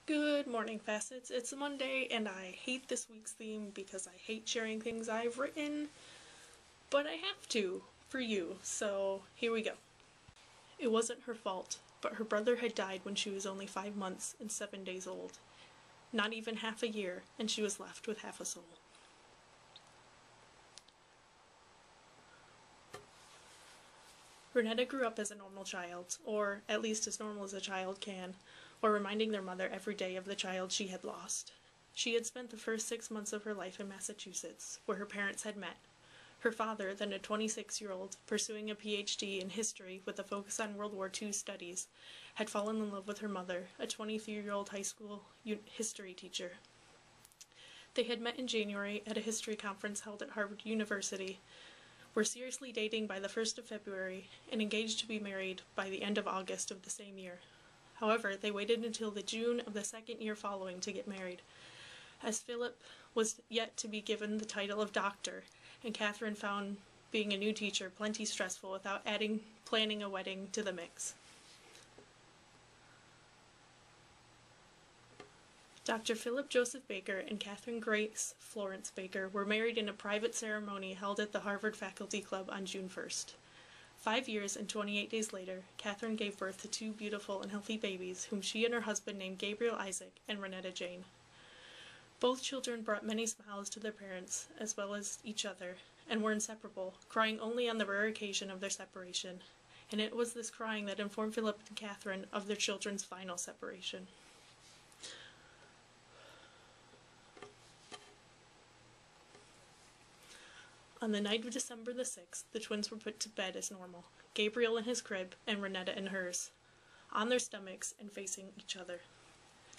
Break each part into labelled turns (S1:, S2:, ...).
S1: Good morning, Facets. It's Monday, and I hate this week's theme because I hate sharing things I've written, but I have to, for you, so here we go. It wasn't her fault, but her brother had died when she was only 5 months and 7 days old. Not even half a year, and she was left with half a soul. Rhenetta grew up as a normal child, or at least as normal as a child can, or reminding their mother every day of the child she had lost. She had spent the first 6 months of her life in Massachusetts, where her parents had met. Her father, then a 26-year-old, pursuing a Ph.D. in history with a focus on World War II studies, had fallen in love with her mother, a 23-year-old high school history teacher. They had met in January at a history conference held at Harvard University, were seriously dating by the 1st of February, and engaged to be married by the end of August of the same year. However, they waited until the June of the second year following to get married, as Phillip was yet to be given the title of doctor, and Katherine found being a new teacher plenty stressful without planning a wedding to the mix. Dr. Philip Joseph Baker and Katherine Grace Florence Baker were married in a private ceremony held at the Harvard Faculty Club on June 1st. 5 years and 28 days later, Katherine gave birth to 2 beautiful and healthy babies, whom she and her husband named Gabriel Isaac and Rhenetta Jane. Both children brought many smiles to their parents, as well as each other, and were inseparable, crying only on the rare occasion of their separation. And it was this crying that informed Philip and Katherine of their children's final separation. On the night of December the 6th, the twins were put to bed as normal, Gabriel in his crib and Rhenetta in hers, on their stomachs and facing each other.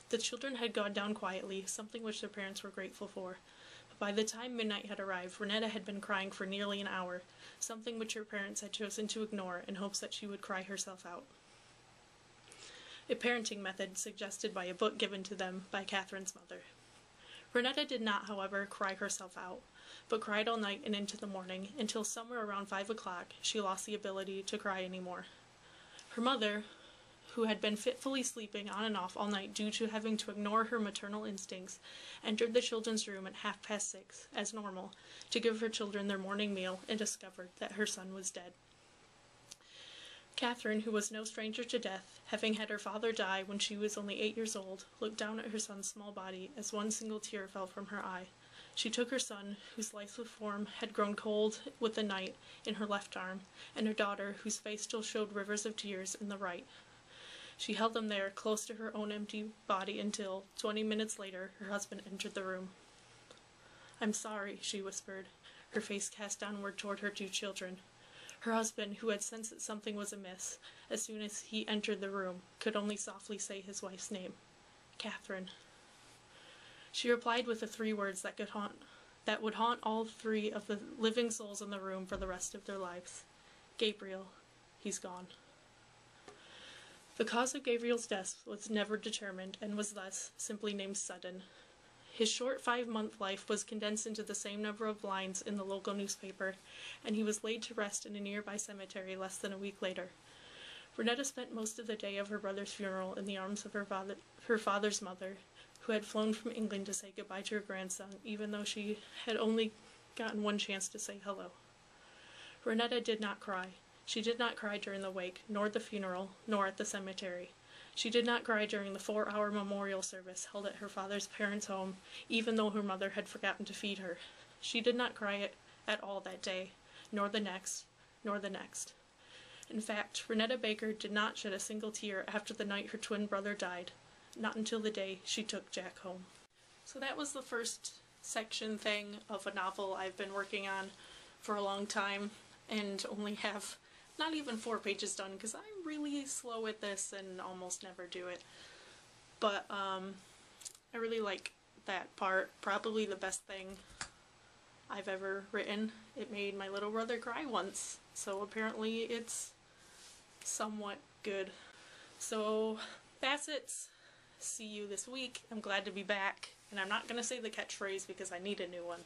S1: The children had gone down quietly, something which their parents were grateful for, but by the time midnight had arrived, Rhenetta had been crying for nearly an hour, something which her parents had chosen to ignore in hopes that she would cry herself out. A parenting method suggested by a book given to them by Katherine's mother. Rhenetta did not, however, cry herself out, but cried all night and into the morning, until somewhere around 5 o'clock she lost the ability to cry anymore. Her mother, who had been fitfully sleeping on and off all night due to having to ignore her maternal instincts, entered the children's room at 6:30, as normal, to give her children their morning meal, and discovered that her son was dead. Katherine, who was no stranger to death, having had her father die when she was only 8 years old, looked down at her son's small body as one single tear fell from her eye. She took her son, whose lifeless form had grown cold with the night, in her left arm, and her daughter, whose face still showed rivers of tears, in the right. She held them there, close to her own empty body, until, 20 minutes later, her husband entered the room. "I'm sorry," she whispered, her face cast downward toward her 2 children. Her husband, who had sensed that something was amiss as soon as he entered the room, could only softly say his wife's name, "Katherine." She replied with the 3 words that would haunt all 3 of the living souls in the room for the rest of their lives. "Gabriel, he's gone." The cause of Gabriel's death was never determined, and was thus simply named sudden. His short 5-month life was condensed into the same number of lines in the local newspaper, and he was laid to rest in a nearby cemetery less than a week later. Rhenetta spent most of the day of her brother's funeral in the arms of her father's mother, who had flown from England to say goodbye to her grandson, even though she had only gotten one chance to say hello. Rhenetta did not cry. She did not cry during the wake, nor the funeral, nor at the cemetery. She did not cry during the 4-hour memorial service held at her father's parents' home, even though her mother had forgotten to feed her. She did not cry at all that day, nor the next, nor the next. In fact, Rhenetta Baker did not shed a single tear after the night her twin brother died, not until the day she took Jack home. So that was the first section thing of a novel I've been working on for a long time, and only have not even 4 pages done, because I'm really slow at this and almost never do it. But I really like that part. Probably the best thing I've ever written. It made my little brother cry once, so apparently it's somewhat good. So, Facets, see you this week. I'm glad to be back, and I'm not going to say the catchphrase because I need a new one.